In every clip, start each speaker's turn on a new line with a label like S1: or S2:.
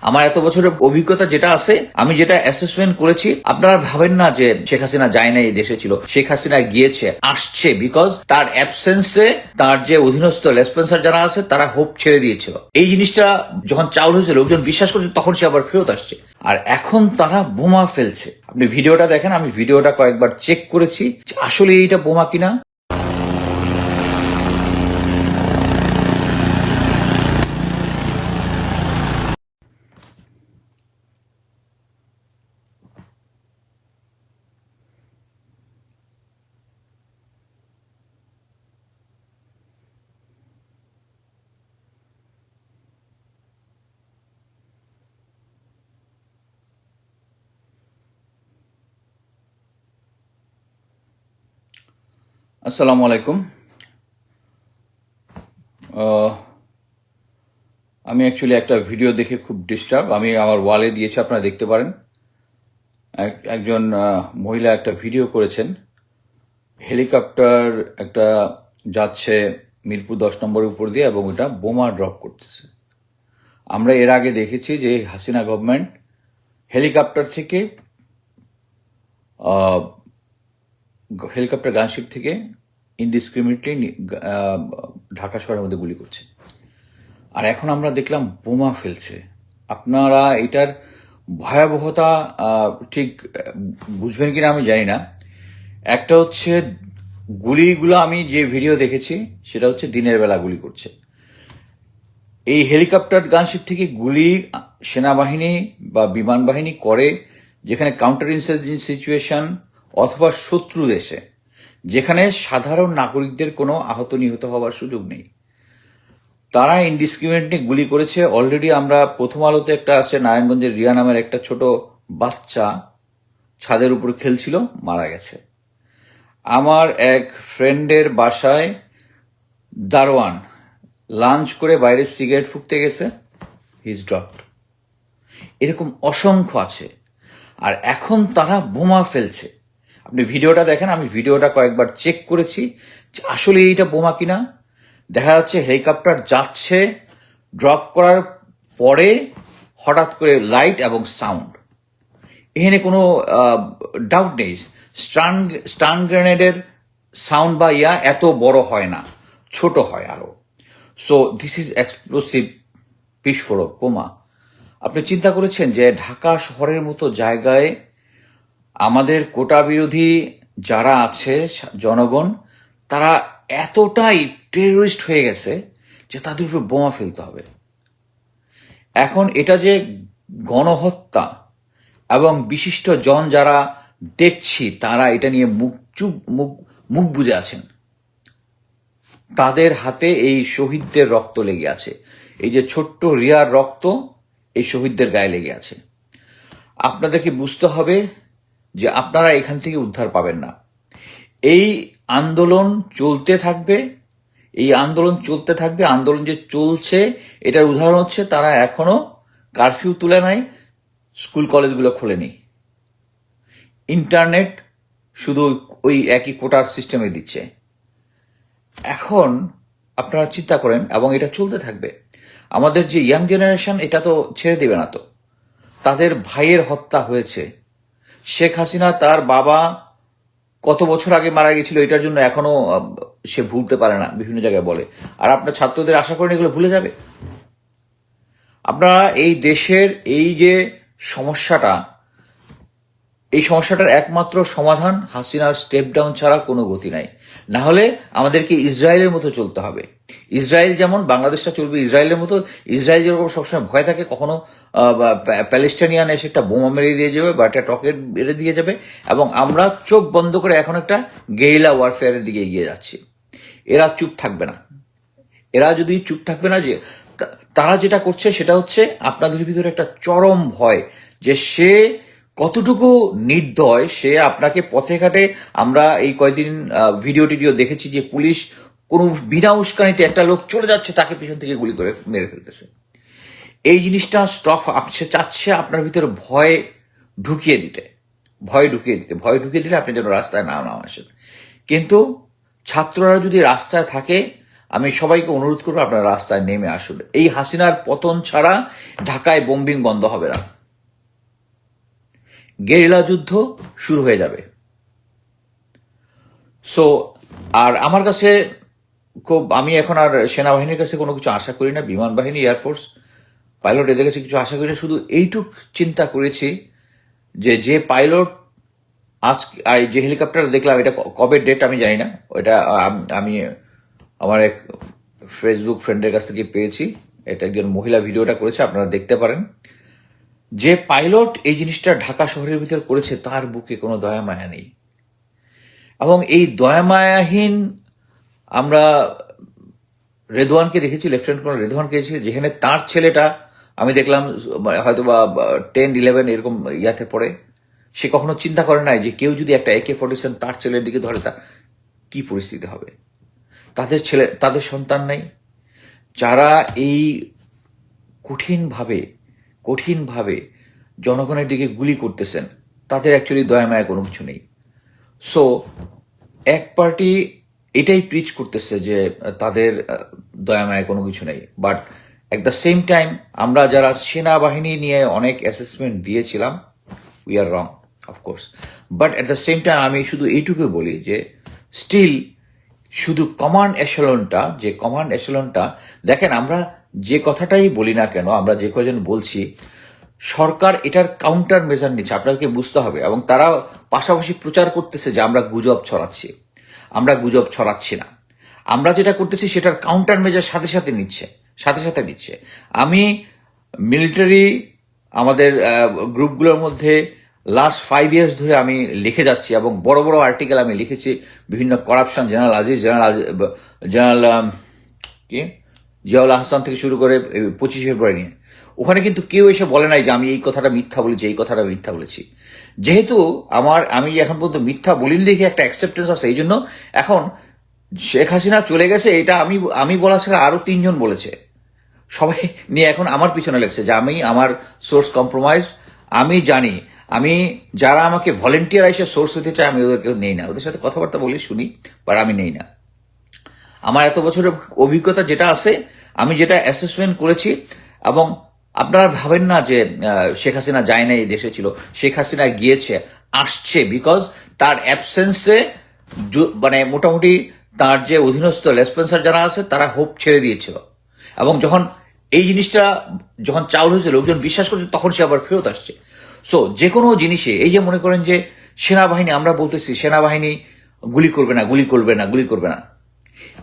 S1: আমার এত বছরের অভিজ্ঞতা যেটা আছে, আমি যেটা অ্যাসেসমেন্ট করেছি, আপনারা ভাবেন না যে শেখ হাসিনা যায় না, এই দেশে ছিল। শেখ হাসিনা গিয়েছে, আসছে, বিকজ তার অ্যাবসেন্সে তার যে অধীনস্থ লেসপেন্সার যারা আছে তারা হোপ ছেড়ে দিয়েছিল। এই জিনিসটা যখন চাউল হয়েছে, লোকজন বিশ্বাস করছে, তখন সে আবার ফেরত আসছে। আর এখন তারা বোমা ফেলছে। আপনি ভিডিওটা দেখেন, আমি ভিডিওটা কয়েকবার চেক করেছি আসলে এইটা বোমা কিনা। আসসালামু আলাইকুম। আমি অ্যাকচুয়ালি একটা ভিডিও দেখে খুব ডিস্টার্ব, আমি আমার ওয়ালে দিয়েছি, আপনারা দেখতে পারেন। একজন মহিলা একটা ভিডিও করেছেন, হেলিকপ্টার একটা যাচ্ছে মিরপুর 10 নম্বরের উপর দিয়ে এবং এটা বোমা ড্রপ করতেছে। আমরা এর আগে দেখেছি যে হাসিনা গভর্নমেন্ট হেলিকপ্টার থেকে হেলিকপ্টার গানশিপ থেকে ইনডিসক্রিমিনেটলি ঢাকা শহরের মধ্যে গুলি করছে। আর এখন আমরা দেখলাম বোমা ফেলছে। আপনারা এটার ভয়াবহতা ঠিক বুঝবেন কিনা আমি জানি না। একটা হচ্ছে গুলিগুলো, আমি যে ভিডিও দেখেছি সেটা হচ্ছে দিনের বেলা গুলি করছে। এই হেলিকপ্টার গানশিপ থেকে গুলি সেনাবাহিনী বা বিমান বাহিনী করে যেখানে কাউন্টার ইনসার্জেন্সি সিচুয়েশন অথবা শত্রু দেশে, যেখানে সাধারণ নাগরিকদের কোনো আহত নিহত হওয়ার সুযোগ নেই, তারা ইনডিসক্রিমিনেটলি গুলি করেছে। অলরেডি আমরা প্রথম আলোতে একটা আছে, নারায়ণগঞ্জের রিয়া নামের একটা ছোট বাচ্চা ছাদের উপর খেলছিল, মারা গেছে। আমার এক ফ্রেন্ডের বাসায় দারোয়ান লাঞ্চ করে বাইরে সিগারেট ফুঁকতে গেছে, হিজ ড্রপড। এরকম অসংখ্য আছে। আর এখন তারা বোমা ফেলছে। আপনি ভিডিওটা দেখেন, আমি ভিডিওটা কয়েকবার চেক করেছি যে আসলে এইটা বোমা কিনা। দেখা যাচ্ছে হেলিকপ্টার যাচ্ছে, ড্রপ করার পরে হঠাৎ করে লাইট এবং সাউন্ড, এখানে কোনো ডাউট নেই। স্টান গ্রেনেডের সাউন্ড বা এত বড় হয় না, ছোট হয় আরো। সো দিস ইজ এক্সপ্লোসিভ বিস্ফোরক বোমা। আপনি চিন্তা করেছেন যে ঢাকা শহরের মতো জায়গায় আমাদের কোটা বিরোধী যারা আছে জনগণ, তারা এতটাই টেররিস্ট হয়ে গেছে যে তাদের উপর বোমা ফেলতে হবে। এখন এটা যে গণহত্যা, এবং বিশিষ্ট জন যারা দেখছি তারা এটা নিয়ে মুখ বুজে আছেন, তাদের হাতে এই শহীদদের রক্ত লেগে আছে। এই যে ছোট্ট রিয়ার রক্ত এই শহীদদের গায়ে লেগে আছে। আপনাদেরকে বুঝতে হবে যে আপনারা এখান থেকে উদ্ধার পাবেন না। এই আন্দোলন চলতে থাকবে, এই আন্দোলন চলতে থাকবে। আন্দোলন যে চলছে এটার উদাহরণ হচ্ছে তারা এখনো কারফিউ তুলে নাই, স্কুল কলেজগুলো খোলেনি, ইন্টারনেট শুধু ওই একই কোটার সিস্টেমে দিচ্ছে। এখন আপনারা চিন্তা করেন, এবং এটা চলতে থাকবে। আমাদের যে ইয়াং জেনারেশন এটা তো ছেড়ে দেবে না, তো তাদের ভাইয়ের হত্যা হয়েছে। শেখ হাসিনা তার বাবা কত বছর আগে মারা গেছিল, এটার জন্য এখনো সে ভুলতে পারে না, বিভিন্ন জায়গায় বলে। আর আপনার ছাত্রদের আশা করেন এগুলো ভুলে যাবে? আপনারা এই দেশের এই যে সমস্যাটা, এই সমস্যাটার একমাত্র সমাধান হাসিনার স্টেপ ডাউন ছাড়া কোনো গতি নাই। না হলে আমাদেরকে ইসরায়েলের মতো চলতে হবে। ইসরায়েল যেমন, বাংলাদেশটা চলবে ইসরায়েলের মতো। ইসরায়েল যেরকম সবসময় ভয় থাকে কখনো প্যালেস্টাইনিয়ান এসে একটা বোমা মেরে দিয়ে যাবে বা একটা টকেট মেরে দিয়ে যাবে, এবং আমরা চোখ বন্ধ করে এখন একটা গেরিলা ওয়ারফেয়ারের দিকে এগিয়ে যাচ্ছি। এরা চুপ থাকবে না। এরা যদি চুপ থাকবে না, যে তারা যেটা করছে সেটা হচ্ছে আপনাদের ভিতরে একটা চরম ভয় যে সে কতটুকু নির্দয়। সে আপনাকে পথে ঘাটে, আমরা এই কয়েকদিন ভিডিও টিডিও দেখেছি যে পুলিশ কোনো বিনা উস্কানিতে একটা লোক চলে যাচ্ছে, তাকে পিছন থেকে গুলি করে মেরে ফেলতেছে। এই জিনিসটা স্টপ। সে চাচ্ছে আপনার ভিতরে ভয় ঢুকিয়ে দিতে, ভয় ঢুকিয়ে দিলে আপনি যেন রাস্তায় না আসেন। কিন্তু ছাত্ররা যদি রাস্তায় থাকে, আমি সবাইকে অনুরোধ করবো আপনারা রাস্তায় নেমে আসুন। এই হাসিনার পতন ছাড়া ঢাকায় বোম্বিং বন্ধ হবে না, গেরিলা যুদ্ধ শুরু হয়ে যাবে। সো আর আমার কাছে আমি এখন আর সেনাবাহিনীর কাছে কোনো কিছু আশা করি না, বিমান বাহিনী, এয়ারফোর্স, পাইলট এদের কাছে কিছু আশা করি না। শুধু এইটুক চিন্তা করেছি যে পাইলট আজ যে হেলিকপ্টার দেখলাম, এটা কবে ডেট আমি জানি না, ওটা আমি আমার এক ফেসবুক ফ্রেন্ডের কাছ থেকে পেয়েছি। এটা একজন মহিলা ভিডিওটা করেছে, আপনারা দেখতে পারেন। যে পাইলট এই জিনিসটা ঢাকা শহরের ভিতর করেছে তার বুকে কোনো দয়া মায়া নেই। এবং এই দয়া মায়াহীন আমরা রেদওয়ানকে দেখেছি, লেফটেন্যান্ট কর্নেল রেদওয়ানকে দেখেছি, যেখানে তার ছেলেটা আমি দেখলাম হয়তো বা 10-11 এরকম ইয়াতে পড়ে, সে কখনো চিন্তা করে নাই যে কেউ যদি একটা AK-47 তার ছেলের দিকে ধরে তার কি পরিস্থিতি হবে। তাদের সন্তান নাই, যারা এই কঠিনভাবে জনগণের দিকে গুলি করতেছেন, তাদের অ্যাকচুয়ালি দয়া মায়া কোনো কিছু নেই। সো এক পার্টি এটাই প্রিচ করতেছে যে তাদের দয়া মায়া কোনো কিছু নেই, but at the same time আমরা যারা সেনাবাহিনী নিয়ে অনেক অ্যাসেসমেন্ট দিয়েছিলাম, we are wrong of course, but at the same time আমি শুধু এইটুকু বলি যে স্টিল শুধু কমান্ড এশালনটা দেখেন, আমরা যে কথাটাই বলি না কেন, আমরা যে কজন বলছি, সরকার এটার কাউন্টার মেজার নিচ্ছে, আপনাদেরকে বুঝতে হবে। এবং তারা পাশাপাশি প্রচার করতেছে যে আমরা গুজব ছড়াচ্ছি না। আমরা যেটা করতেছি সেটার কাউন্টার মেজার সাথে সাথে নিচ্ছে। আমি মিলিটারি আমাদের গ্রুপগুলোর মধ্যে লাস্ট 5 years ধরে আমি লিখে যাচ্ছি, এবং বড় বড় আর্টিকেল আমি লিখেছি বিভিন্ন করাপশন, জেনারেল জিয়াউল হাসান থেকে শুরু করে 25 ফেব্রুয়ারি নিয়ে। ওখানে কিন্তু কেউ এসে বলে নাই যে আমি এই কথাটা মিথ্যা বলেছি। যেহেতু আমি এখন পর্যন্ত মিথ্যা বলিনি দেখে একটা অ্যাকসেপ্টেন্স আছে, এই জন্য এখন শেখ হাসিনা চলে গেছে এটা আমি বলা ছাড়া আরো 3 জন বলেছে, সবাই নিয়ে এখন আমার পিছনে লেগেছে যে আমার সোর্স কম্প্রোমাইজ। আমি জানি, যারা আমাকে ভলেন্টিয়ার এসে সোর্স হতে চায় আমি ওদেরকে নেই না, ওদের সাথে কথাবার্তা বলি শুনি, বাট আমি নেই না। আমার এত বছরের অভিজ্ঞতা যেটা আছে, আমি যেটা অ্যাসেসমেন্ট করেছি, এবং আপনারা ভাবেন না যে শেখ হাসিনা যায় না, এই দেশে ছিল। শেখ হাসিনা আসছে বিকজ তার অ্যাবসেন্সে মানে মোটামুটি তার যে অধীনস্থ লেসপেন্সার যারা আছে তারা হোপ ছেড়ে দিয়েছিল, এবং যখন এই জিনিসটা চাউল হয়েছে, লোকজন বিশ্বাস করছে, তখন সে আবার ফেরত আসছে। সো যে কোনো জিনিসে, এই যে মনে করেন যে সেনাবাহিনী, আমরা বলতেছি সেনাবাহিনী গুলি করবে না,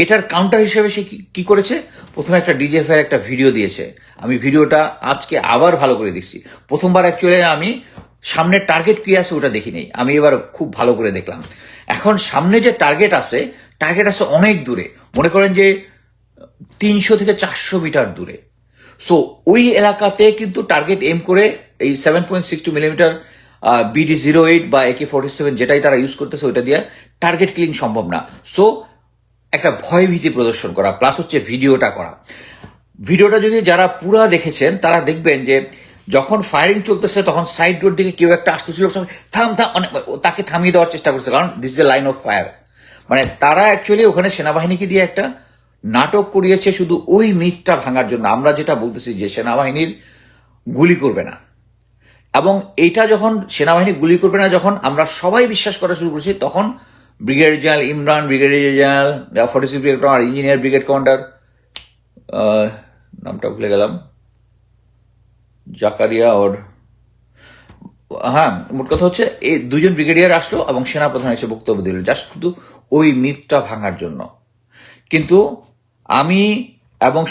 S1: এটার কাউন্টার হিসেবে সে কি করেছে, প্রথমে একটা ডিজিএফআই একটা ভিডিও দিয়েছে। আমি ভিডিওটা আজকে আবার ভালো করে দেখছি। প্রথমবার অ্যাকচুয়ালি আমি সামনের টার্গেট কি আছে ওটা দেখি নাই, আমি এবার খুব ভালো করে দেখলাম। এখন সামনে যে টার্গেট আছে অনেক দূরে, মনে করেন যে 300 থেকে 400 মিটার দূরে। সো ওই এলাকাতে কিন্তু টার্গেট এম করে এই 7.62 মিলিমিটার BD-08 বা AK-47 যেটাই তারা ইউজ করতেছে, ওইটা দিয়ে টার্গেট কিলিং সম্ভব না। সো একটা ভয়ভীতি প্রদর্শন করা, প্লাস হচ্ছে ভিডিওটা যদি যারা পুরা দেখেছেন তারা দেখবেন যে যখন ফায়ারিং চলতেছে তখন সাইড রোড দিকে কেউ একটা আসতেছিল, তাকে থামিয়ে দেওয়ার চেষ্টা করছে, কারণ this is a line of fire. মানে তারা অ্যাকচুয়ালি ওখানে সেনাবাহিনীকে দিয়ে একটা নাটক করিয়েছে শুধু ওই মিথটা ভাঙার জন্য। আমরা যেটা বলতেছি যে সেনাবাহিনীর গুলি করবে না, এবং এইটা যখন সেনাবাহিনী গুলি করবে না, যখন আমরা সবাই বিশ্বাস করা শুরু করছি, তখন brigadier general Imran, brigadier general 46 brigade commander, engineer brigade commander, নামটা ভুলে গেলাম, জাকারিয়া মোট কথা হচ্ছে এই 2 জন ব্রিগেডিয়ার আসলো এবং সেনাপ্রধান এসে বক্তব্য দিল, জাস্ট শুধু ওই মিথটা ভাঙার জন্য। কিন্তু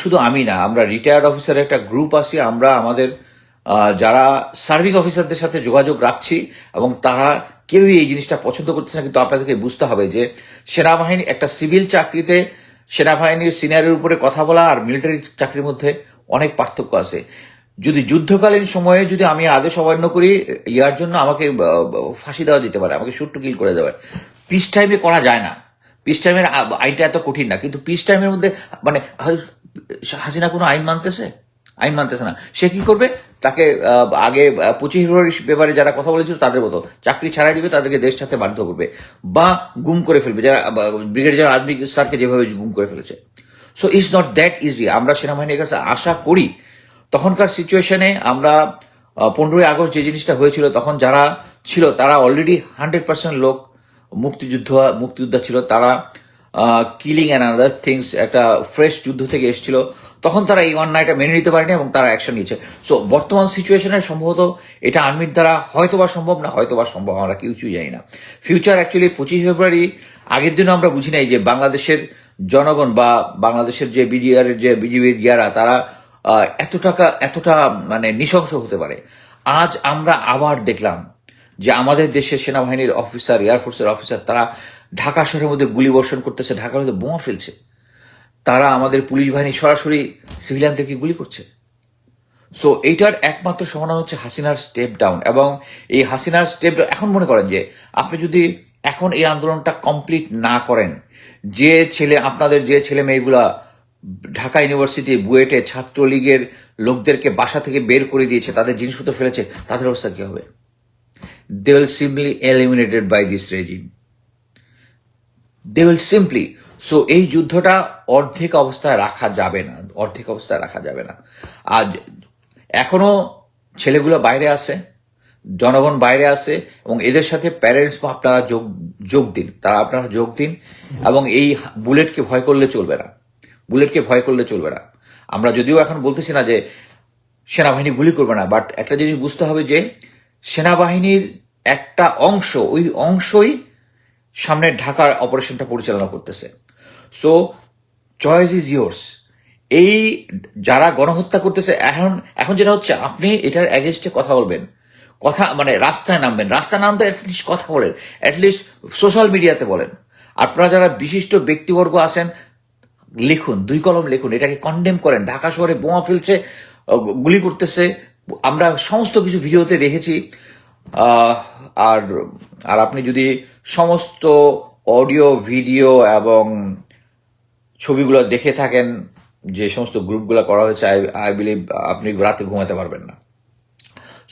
S1: শুধু আমি না, আমরা রিটায়ার্ড অফিসারের একটা গ্রুপ আছি, আমরা আমাদের যারা সার্ভিং অফিসারদের সাথে যোগাযোগ রাখছি, এবং তারা কেউই এই জিনিসটা পছন্দ করতেছে না। কিন্তু আপনাদেরকে বুঝতে হবে যে সেনাবাহিনী একটা সিভিল চাকরিতে সেনাবাহিনীর সিনিয়রের উপরে কথা বলা আর মিলিটারি চাকরির মধ্যে অনেক পার্থক্য আছে। যদি যুদ্ধকালীন সময়ে যদি আমি আদেশ অমান্য করি, ইয়ার জন্য আমাকে ফাঁসি দেওয়া যেতে পারে, আমাকে শুট টু কিল করে দেওয়া। পিস টাইমে করা যায় না, পিস টাইমের আইনটা এত কঠিন না। কিন্তু পিস টাইমের মধ্যে মানে হাসিনা কোনো আইন মানতেছে না। সে কি করবে, তাকে আগে 25 ফেব্রুয়ারি ব্যাপারে যারা কথা বলেছিল তাদের মতো চাকরি ছাড়াই দিবে, তাদেরকে দেশ ছাড়তে বাধ্য করবে, বা গুম করে ফেলবে, যারা ব্রিগেডিয়ার জেনারেল আজমি স্যারকে যেভাবে গুম করে ফেলেছে। So it's not that easy. আমরা সেনাবাহিনীর কাছে আশা করি তখনকার সিচুয়েশনে আমরা 15ই আগস্ট যে জিনিসটা হয়েছিল তখন যারা ছিল তারা অলরেডি 100% লোক মুক্তিযোদ্ধা ছিল, তারা কিলিং অ্যান্ড আদার থিংস একটা ফ্রেশ যুদ্ধ থেকে এসেছিল, তখন তারা এই অন্যায়টা মেনে নিতে পারেনি এবং তারা অ্যাকশন নিয়েছে। সো বর্তমান সিচুয়েশনে সম্ভবত এটা আর্মির দ্বারা হয়তোবা সম্ভব, না হয়তোবা সম্ভব, আমরা কিছুই জানি না। ফিউচার অ্যাকচুয়ালি 25 ফেব্রুয়ারি আগের দিনও আমরা বুঝি নাই যে বাংলাদেশের জনগণ বা বাংলাদেশের যে বিজিবির ইয়ারা তারা এতটা মানে নৃশংস হতে পারে। আজ আমরা আবার দেখলাম যে আমাদের দেশের সেনাবাহিনীর অফিসার, এয়ারফোর্সের অফিসার, তারা ঢাকা শহরের মধ্যে গুলি বর্ষণ করতেছে, ঢাকার মধ্যে বোমা ফেলছে, তারা আমাদের পুলিশ বাহিনী সরাসরি সিভিলিয়ানদেরকে গুলি করছে। সো এইটার একমাত্র সমাধান হচ্ছে হাসিনার স্টেপ ডাউন। এবং এই হাসিনার স্টেপ এখন মনে করেন যে আপনি যদি এখন এই আন্দোলনটা কমপ্লিট না করেন, আপনাদের যে ছেলে মেয়েগুলা ঢাকা ইউনিভার্সিটি বুয়েটে ছাত্রলীগের লোকদেরকে বাসা থেকে বের করে দিয়েছে, তাদের জিনিসপত্র ফেলেছে, তাদের অবস্থা কি হবে? They will simply eliminated by this regime. They will simply. So এই যুদ্ধটা অর্ধেক অবস্থায় রাখা যাবে না। আজ এখনো ছেলেগুলো বাইরে আছে, জনগণ বাইরে আছে, এবং এদের সাথে প্যারেন্টস আপনারা যোগ দিন এবং এই বুলেটকে ভয় করলে চলবে না। আমরা যদিও এখন বলতেছি না যে সেনাবাহিনী গুলি করবে না, বাট একটা জিনিস বুঝতে হবে যে সেনাবাহিনীর একটা অংশ, ওই অংশই সামনের ঢাকার অপারেশনটা পরিচালনা করতেছে। So choice is yours. এই যারা গণহত্যা করতেছে এখন যেটা হচ্ছে, আপনি এটার এগেনস্টে কথা বলবেন, মানে রাস্তায় নামবেন, অ্যাটলিস্ট কথা বলেন, অ্যাটলিস্ট সোশ্যাল মিডিয়াতে বলেন। আপনারা যারা বিশিষ্ট ব্যক্তিবর্গ আছেন, লিখুন, 2 কলম লিখুন, এটাকে কন্ডেম করেন। ঢাকা শহরে বোমা ফেলছে, গুলি করতেছে, আমরা সমস্ত কিছু ভিডিওতে দেখেছি। আর আপনি যদি সমস্ত অডিও, ভিডিও এবং ছবিগুলো দেখে থাকেন, যে সমস্ত গ্রুপগুলো করা হয়েছে, আই বিলিভ আপনি রাতে ঘুমাতে পারবেন না।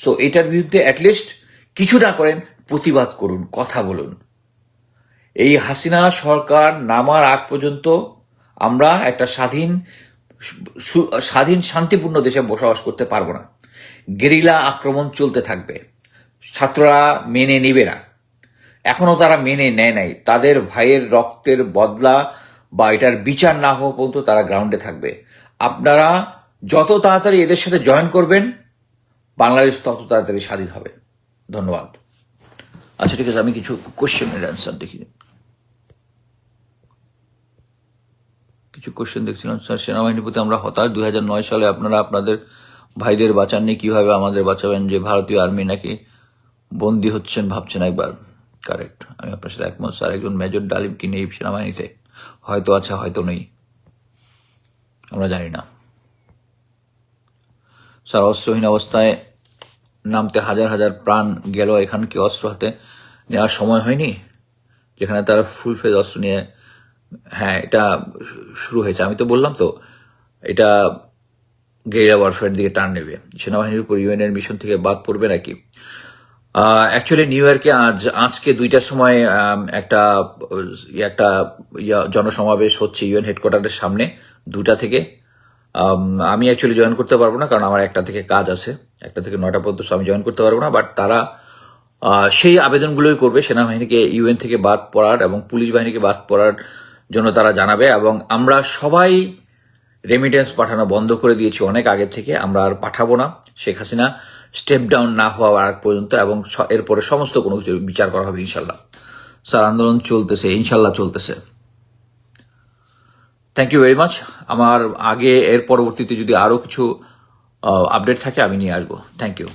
S1: সো এটার বিরুদ্ধে অ্যাটলিস্ট কিছু না করেন, প্রতিবাদ করুন, কথা বলুন। এই হাসিনা সরকার নামার আগ পর্যন্ত আমরা একটা স্বাধীন শান্তিপূর্ণ দেশে বসবাস করতে পারবো না। গেরিলা আক্রমণ চলতে থাকবে, ছাত্ররা মেনে নিবে না, এখনো তারা মেনে নেয় নাই। তাদের ভাইয়ের রক্তের বদলা বা এটার বিচার না হওয়া পর্যন্ত তারা গ্রাউন্ডে থাকবে। আপনারা যত তাড়াতাড়ি এদের সাথে জয়েন করবেন, বাংলাদেশ তত তাড়াতাড়ি স্বাধীন হবে। ধন্যবাদ। আচ্ছা, ঠিক আছে, আমি কিছু কোশ্চেনের অ্যান্সার দেখি। কিছু কোশ্চেন দেখছিলাম। স্যার, সেনাবাহিনীর প্রতি আমরা হতাশ। 2009 সালে আপনারা আপনাদের ভাইদের বাঁচাননি, কিভাবে আমাদের বাঁচাবেন? যে ভারতীয় আর্মি নাকি বন্দী হচ্ছেন ভাবছেন একবার। কারেক্ট, আমি আপনার সাথে একমত স্যার। একজন মেজর ডালিম কি নেই সেনাবাহিনীতে? হয়তো আছে, হয়তো নেই, আমরা জানি না স্যার। অস্ত্রহীন অবস্থায় নামতে হাজার হাজার প্রাণ গেল, এখানে কি অস্ত্র হাতে নেওয়ার সময় হয়নি? যেখানে তারা ফুল ফেজ অস্ত্র নিয়ে, হ্যাঁ, এটা শুরু হয়েছে। আমি তো বললাম তো, এটা গেরিলা ওয়ারফেয়ার দিকে টার্ন নেবে। সেনাবাহিনীর উপর ইউএন এর মিশন থেকে বাদ পড়বে নাকি? অ্যাকচুয়ালি নিউ ইয়র্কে আজকে 2টার সময় একটা জনসমাবেশ হচ্ছে ইউএন হেডকোয়ার্টারের সামনে, 2টা থেকে। আমি অ্যাকচুয়ালি জয়েন করতে পারবো না, কারণ আমার 1টা থেকে কাজ আছে, 1টা থেকে 9টা পর্যন্ত আমি জয়েন করতে পারবো না। বাট তারা সেই আবেদনগুলোই করবে, সেনাবাহিনীকে ইউএন থেকে বাদ পড়ার এবং পুলিশ বাহিনীকে বাদ পড়ার জন্য তারা জানাবে। এবং আমরা সবাই রেমিটেন্স পাঠানো বন্ধ করে দিয়েছি অনেক আগে থেকে, আমরা আর পাঠাবো না শেখ হাসিনা স্টেপ ডাউন না হওয়ার আগ পর্যন্ত, এবং এরপরে সমস্ত কোনো কিছু বিচার করা হবে ইনশাল্লাহ। স্যার, আন্দোলন চলতেছে, ইনশাল্লাহ চলতেছে। Thank you very much. আমার এর পরবর্তীতে যদি আরো কিছু আপডেট থাকে আমি নিয়ে আসবো। Thank you.